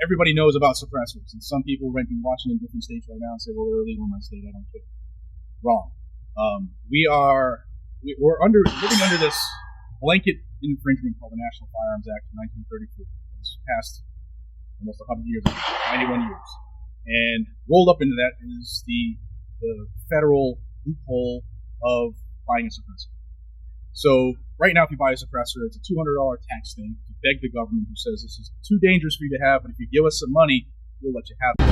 everybody knows about suppressors, and some people might be watching in different states right now and say, well, they're illegal in my state, I don't care. Wrong. We're living under this blanket infringement called the National Firearms Act of 1934. It was passed almost 100 years ago, 91 years. And rolled up into that is the federal loophole of buying a suppressor. So right now, if you buy a suppressor, it's a $200 tax thing. You beg the government who says this is too dangerous for you to have, but if you give us some money, we'll let you have it.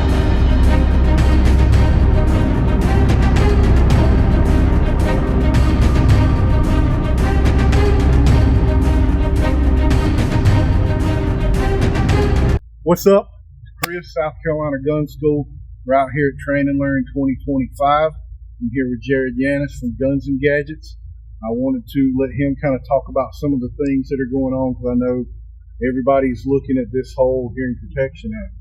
What's up? Chris, South Carolina Gun School. We're out here at Train and Learn 2025. I'm here with Jared Yanis from Guns and Gadgets. I wanted to let him kind of talk about some of the things that are going on because I know everybody's looking at this whole Hearing Protection Act.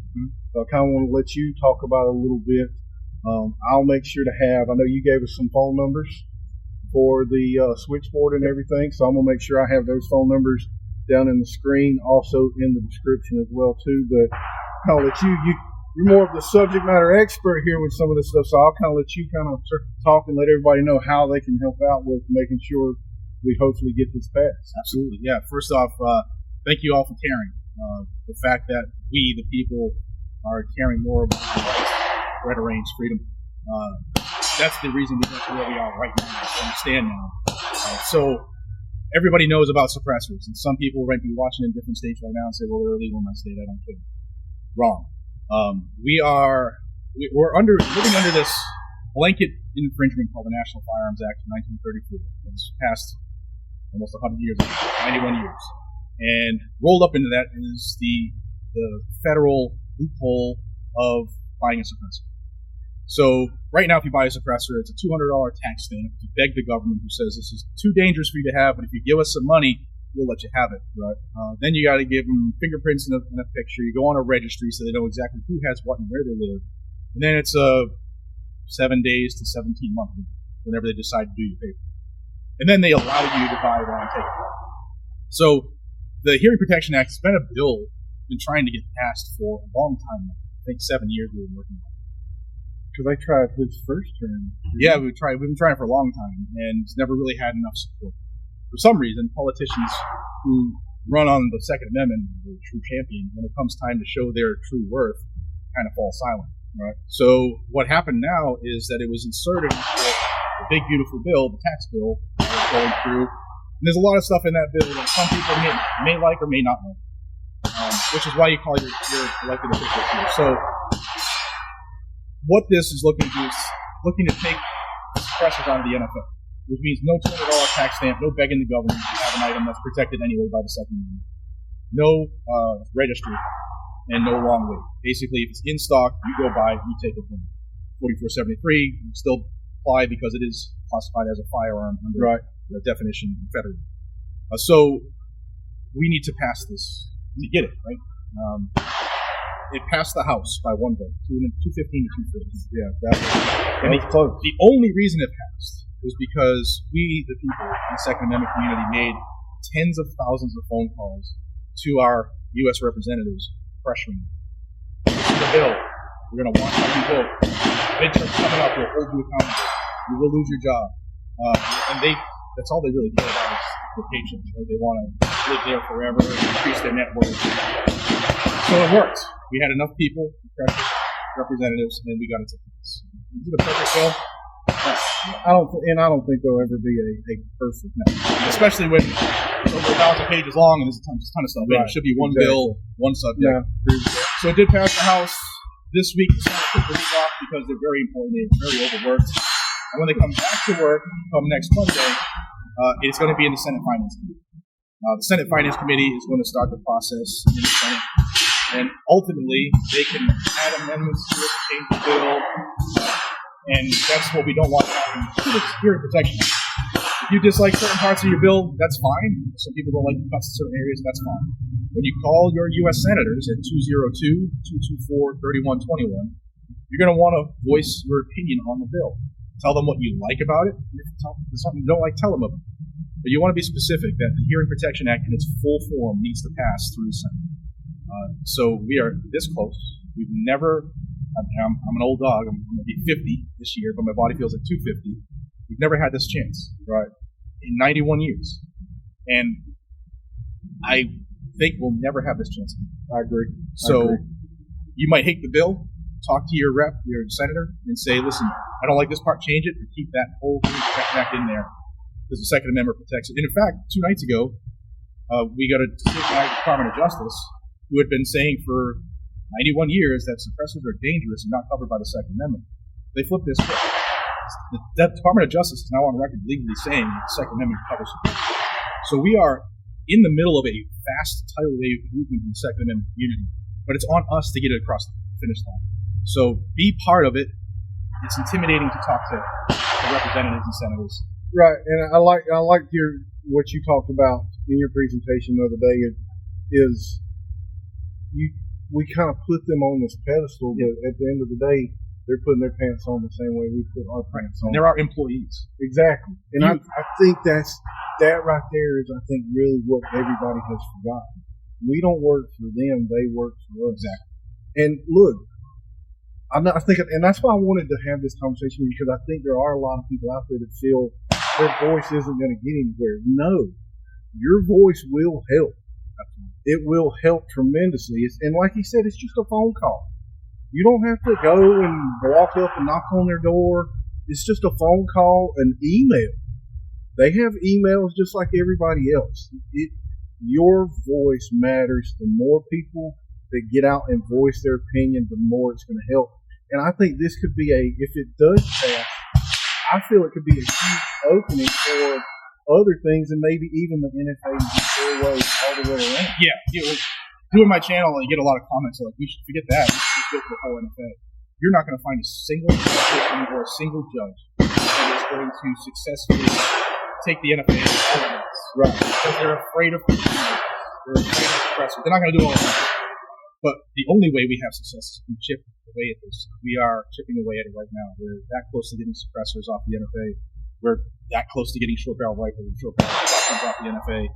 So I kind of want to let you talk about it a little bit. I'll make sure to have, I know you gave us some phone numbers for the switchboard and everything, so I'm going to make sure I have those phone numbers down in the screen, also in the description as well too. But I'll let you're more of the subject matter expert here with some of this stuff, so I'll kind of let you kind of talk and let everybody know how they can help out with making sure we hopefully get this passed. Absolutely, yeah. First off, thank you all for caring. The fact that we, the people, are caring more about our rights, red range freedom. That's the reason we get to where we are right now. I understand now. So everybody knows about suppressors, and some people might be watching in different states right now and say, well, they're illegal in my state, I don't care. Wrong. We're living under this blanket infringement called the National Firearms Act of 1934. It was passed almost 100 years ago, 91 years. And rolled up into that is the federal loophole of buying a suppressor. So right now, if you buy a suppressor, it's a $200 tax thing. You beg the government who says this is too dangerous for you to have, but if you give us some money, we'll let you have it. Right? Then you got to give them fingerprints in a picture. You go on a registry so they know exactly who has what and where they live. And then it's 7 days to 17 months whenever they decide to do your paper. And then they allow you to buy one and take it. So the Hearing Protection Act has been a bill been trying to get passed for a long time now. I think 7 years we've been working on it. Because I tried his first term. Yeah, we've been trying for a long time, and it's never really had enough support. For some reason, politicians who run on the Second Amendment, the true champion, when it comes time to show their true worth, kind of fall silent. Right. So what happened now is that it was inserted into the big beautiful bill, the tax bill, that was going through. And there's a lot of stuff in that bill that some people may like or may not like, which is why you call your elected officials here. So what this is looking to do is looking to take the suppressors out of the NFA, which means no $200 tax stamp, no begging the government to have an item that's protected anyway by the Second Amendment, no registry, and no long wait. Basically, if it's in stock, you go buy it, you take it home. 4473 still apply because it is classified as a firearm under the definition federally. So we need to pass this to get it, right? It passed the House by one vote, 215 to 250. Yeah, that was close. The only reason it passed was because we, the people in the Second Amendment community, made tens of thousands of phone calls to our U.S. representatives pressuring them. This is the bill. We're going to want you to vote. Midterms coming up, we'll hold you accountable. You will lose your job. And that's all they really care about is their paychecks. Right? They want to live there forever, increase their net worth. So it worked. We had enough people, pressure representatives, and we got it to pass. Is it a perfect bill? I don't think there'll ever be a perfect match. Especially when it's over 1,000 pages long and there's a ton of stuff. Right. It should be one bill, one subject. Yeah. So it did pass the House this week. The Senate took the week off because they're very important. They're very overworked. And when they come back to work, come next Monday, it's going to be in the Senate Finance Committee. The Senate Finance Committee is going to start the process in the Senate. And ultimately, they can add amendments to it, change the bill. And that's what we don't want to happen to the Hearing Protection Act. If you dislike certain parts of your bill, that's fine. Some people don't like cuts in certain areas, that's fine. When you call your U.S. senators at 202-224-3121, you're going to want to voice your opinion on the bill. Tell them what you like about it. If there's something you don't like, tell them about it. But you want to be specific that the Hearing Protection Act in its full form needs to pass through the Senate. So we are this close. We've never. I'm an old dog. I'm going to be 50 this year, but my body feels like 250. We've never had this chance, right? In 91 years, and I think we'll never have this chance again. I agree. So you might hate the bill. Talk to your rep, your senator, and say, listen, I don't like this part, change it, but keep that whole thing back in there, because the Second Amendment protects it. And in fact, 2 nights ago, we got a decision by the Department of Justice, who had been saying for 91 years that suppressors are dangerous and not covered by the Second Amendment. They flipped this switch. The Department of Justice is now on record legally saying that the Second Amendment covers suppressors. So we are in the middle of a fast tidal wave movement in the Second Amendment community, but it's on us to get it across the finish line. So be part of it. It's intimidating to talk to representatives and senators. Right, and I like what you talked about in your presentation the other day. Is we kind of put them on this pedestal, but at the end of the day, they're putting their pants on the same way we put our pants on. And they're our employees. Exactly, and I think that right there is, I think, really what everybody has forgotten. We don't work for them; they work for us. Exactly. And look. And that's why I wanted to have this conversation, because I think there are a lot of people out there that feel their voice isn't going to get anywhere. No, your voice will help. It will help tremendously. And like he said, it's just a phone call. You don't have to go and walk up and knock on their door. It's just a phone call, an email. They have emails just like everybody else. Your voice matters. The more people that get out and voice their opinion, the more it's going to help. And I think this could be if it does pass, I feel it could be a huge opening for other things, and maybe even the NFA all the way around. Yeah, doing my channel, I get a lot of comments like, we should forget that. We should go for the whole NFA. You're not going to find a single politician or a single judge that is going to successfully take the NFA to elements. Right. Because they're afraid of they're afraid of suppressors. They're not going to do all of that. But the only way we have success is to chip away at this. We are chipping away at it right now. We're that close to getting suppressors off the NFA. We're that close to getting short barrel rifles and short barrel shotguns off the NFA.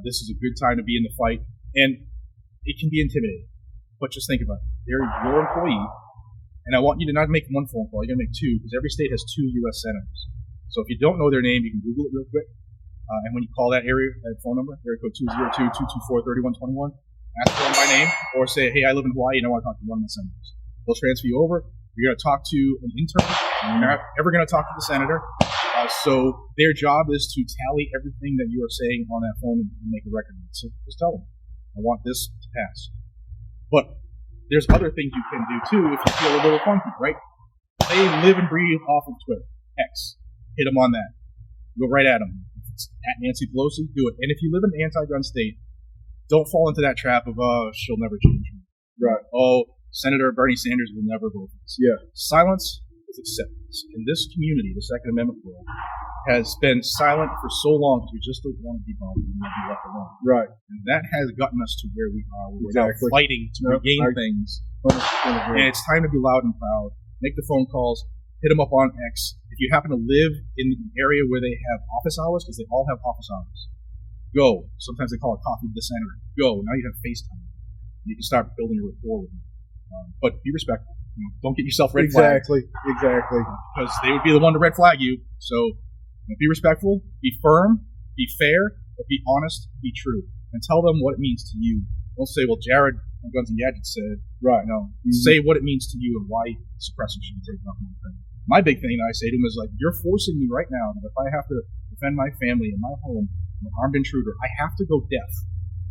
This is a good time to be in the fight. And it can be intimidating. But just think about it. They're your employee. And I want you to not make one phone call. You're going to make 2, because every state has 2 U.S. senators. So if you don't know their name, you can Google it real quick. And when you call that phone number, area code 202-224-3121, ask for them by name, or say, hey, I live in Hawaii and I want to talk to one of the senators. They'll transfer you over. You're going to talk to an intern. You're not ever going to talk to the senator. So their job is to tally everything that you are saying on that phone and make a record. So just tell them, I want this to pass. But there's other things you can do too if you feel a little funky, right? They live and breathe off of Twitter. X. Hit them on that. Go right at them. If it's at Nancy Pelosi, do it. And if you live in an anti-gun state, don't fall into that trap of, she'll never change me. Right. Senator Bernie Sanders will never vote for this. Yeah. Silence is acceptance. In this community, the Second Amendment world has been silent for so long because we just don't want to be bothered. We want to be left alone. Right. And that has gotten us to where we are. We're Exactly. now fighting to regain things. And it's time to be loud and proud. Make the phone calls. Hit them up on X. If you happen to live in an area where they have office hours, because they all have office hours, go. Sometimes they call it coffee with the senator. Go. Now you have FaceTime. You can start building a rapport with them. But be respectful. Don't get yourself red flagged. Exactly. Because they would be the one to red flag you. So be respectful, be firm, be fair, but be honest, be true. And tell them what it means to you. Don't say, well, Jared from Guns and Gadgets said. Right. No. Say what it means to you and why suppressors should be taken off the thing. My big thing that I say to them is, like, you're forcing me right now that if I have to defend my family and my home from an armed intruder, I have to go deaf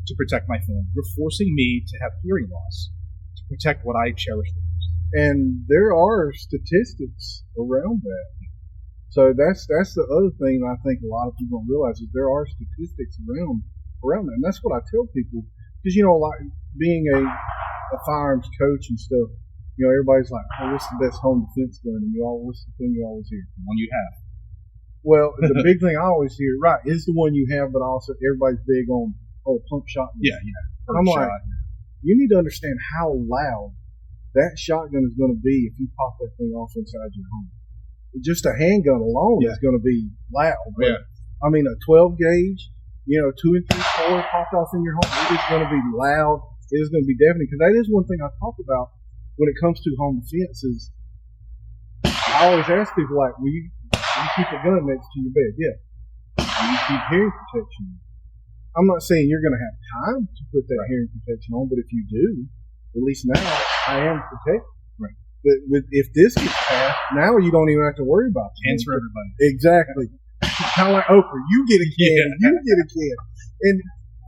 to protect my family. You're forcing me to have hearing loss to protect what I cherish the most. And there are statistics around that. So that's the other thing I think a lot of people don't realize is there are statistics around that. And that's what I tell people. Because, like being a firearms coach and stuff, everybody's like, oh, what's the best home defense gun? And what's the thing you always hear? The one you have. Well, the big thing I always hear, right, is the one you have, but also everybody's big on, pump shotgun. Yeah. I'm like, you need to understand how loud that shotgun is going to be if you pop that thing off inside your home. Just a handgun alone is going to be loud. But, I mean, a 12 gauge, 2 and 3/4 popped off in your home, it is going to be loud It is going to be deafening, because that is one thing I talk about when it comes to home defense. Is I always ask people, like, will you keep a gun next to your bed? Yeah. Will you keep hearing protection? I'm not saying you're going to have time to put that hearing protection on, but if you do, at least now I am protected. Right. But if this gets passed, now you don't even have to worry about it. Hands for everybody. Exactly. Kind of like Oprah. You get a can. You get a can. And,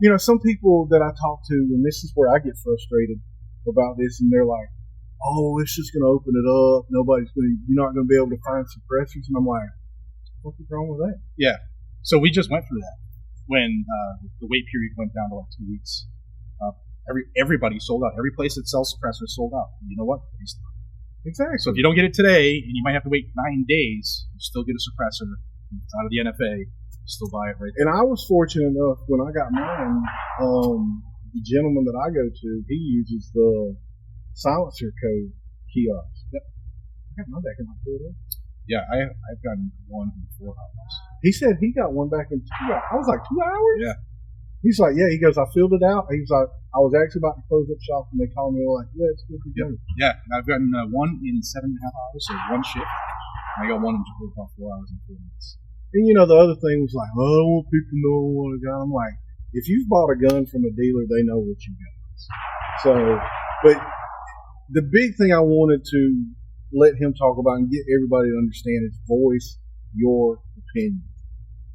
you know, some people that I talk to, and this is where I get frustrated about this, and they're like, oh, it's just going to open it up. You're not going to be able to find suppressors. And I'm like, what's wrong with that? Yeah. So we just went through that when the wait period went down to like 2 weeks. Everybody sold out. Every place that sells suppressors sold out. And you know what? Exactly. So if you don't get it today, and you might have to wait 9 days, you still get a suppressor. It's out of the NFA. You still buy it right there. And I was fortunate enough when I got mine. The gentleman that I go to, he uses the silencer code kiosk. Yep. I got mine back in October. Yeah, I've gotten one in 4 hours. He said he got one back in 2 hours. I was like, 2 hours? Yeah. He's like, yeah. He goes, I filled it out. He's like, I was actually about to close up shop, and they called me. They're like, yeah, it's good to go. Yeah, I've gotten one in 7.5 hours, so one shift. I got one in about 4 hours and 4 minutes. And you know, the other thing was like, oh, I want people to know what I got. I'm like, if you've bought a gun from a dealer, they know what you got. So, but the big thing I wanted to let him talk about and get everybody to understand is voice your opinion.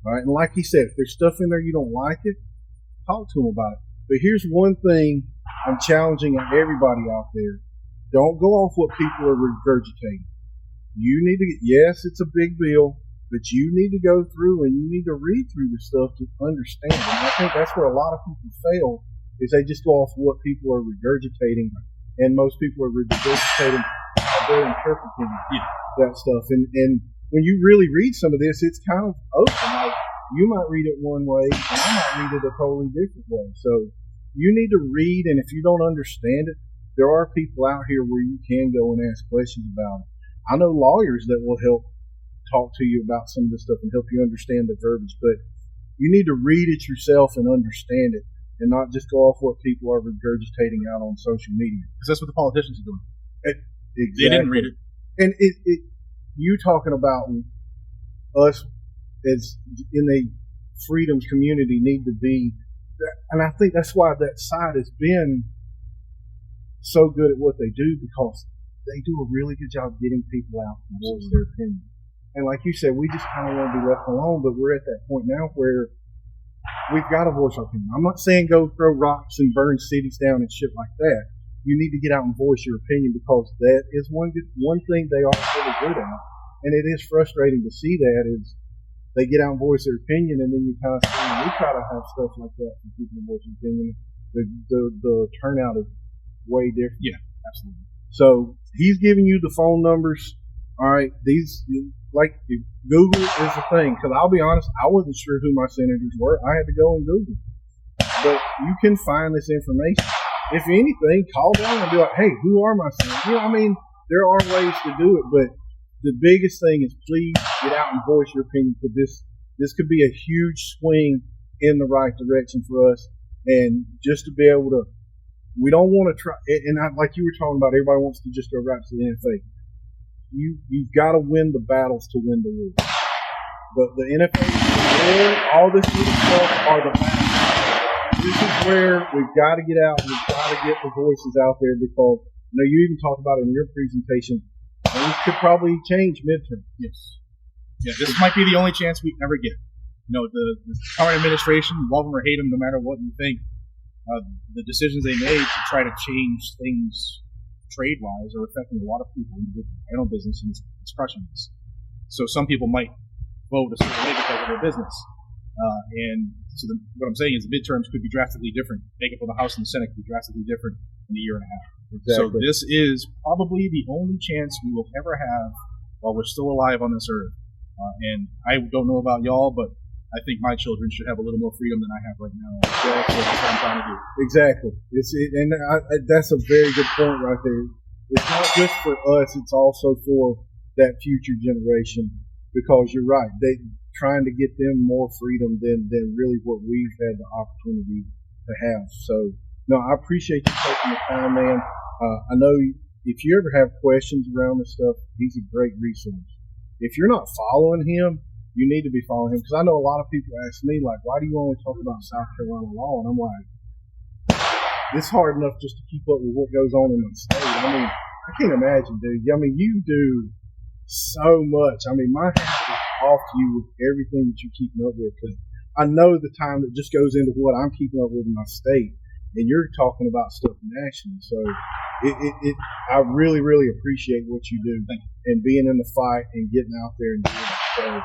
All right, and like he said, if there's stuff in there you don't like it, talk to him about it. But here's one thing I'm challenging everybody out there: don't go off what people are regurgitating. You need to yes, it's a big bill, but you need to go through and you need to read through the stuff to understand it. And I think that's where a lot of people fail, is they just go off what people are regurgitating, and most people are regurgitating how they're interpreting that stuff. And when you really read some of this, it's kind of open. Like, you might read it one way, and I might read it a totally different way. So you need to read, and if you don't understand it, there are people out here where you can go and ask questions about it. I know lawyers that will help talk to you about some of this stuff and help you understand the verbiage, but you need to read it yourself and understand it, and not just go off what people are regurgitating out on social media. Because that's what the politicians are doing. Exactly. They didn't read it. And you talking about us as in the freedoms community need to be, and I think that's why that side has been so good at what they do, because they do a really good job getting people out to voice their opinion. And like you said, we just kind of want to be left alone, but we're at that point now where we've got to voice our opinion. I'm not saying go throw rocks and burn cities down and shit like that. You need to get out and voice your opinion, because that is one thing they are really good at. And it is frustrating to see that, is they get out and voice their opinion, and then you kind of see, we try to have stuff like that for people to voice their opinion. The turnout is way different. Yeah, absolutely. So he's giving you the phone numbers. All right, these, like, Google is the thing, because I'll be honest, I wasn't sure who my senators were. I had to go and Google. But you can find this information. If anything, call down and be like, hey, who are my senators? You know, I mean, there are ways to do it, but the biggest thing is please get out and voice your opinion, because this could be a huge swing in the right direction for us. And just to be able to, we don't want to try, and like you were talking about, everybody wants to just go right to the NFA. You've got to win the battles to win the war. But the NFA, all this little stuff are the battles. This is where we've got to get out. We've got to get the voices out there, because you even talked about it in your presentation. Things could probably change midterm. Yes. Yeah, this might be the only chance we ever get. The current administration, love them or hate them, no matter what you think, the decisions they made to try to change things trade-wise are affecting a lot of people in their own business, and it's crushing us. So some people might vote a certain way because of their business. And so what I'm saying is the midterms could be drastically different. Makeup of the House and the Senate could be drastically different in a year and a half. Exactly. So this is probably the only chance we will ever have while we're still alive on this earth. And I don't know about y'all, but I think my children should have a little more freedom than I have right now. That's what I'm trying to do. Exactly. That's a very good point right there. It's not just for us; it's also for that future generation. Because you're right, they trying to get them more freedom than really what we've had the opportunity to have. So No, I appreciate you taking the time, man. I know if you ever have questions around this stuff, he's a great resource. If you're not following him, you need to be following him, because I know a lot of people ask me, like, why do you only talk about South Carolina law? And I'm like, it's hard enough just to keep up with what goes on in the state. I mean, I can't imagine, dude. I mean, you do so much. I mean, my hat is off to you with everything that you're keeping up with, because I know the time that just goes into what I'm keeping up with in my state, and you're talking about stuff nationally. So I really, really appreciate what you do and being in the fight and getting out there and doing it. So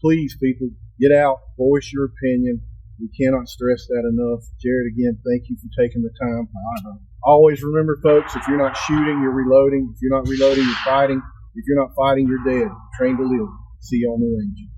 please, people, get out, voice your opinion. We cannot stress that enough. Jared, again, thank you for taking the time. Always remember, folks, if you're not shooting, you're reloading. If you're not reloading, you're fighting. If you're not fighting, you're dead. Train to live. See you on the range.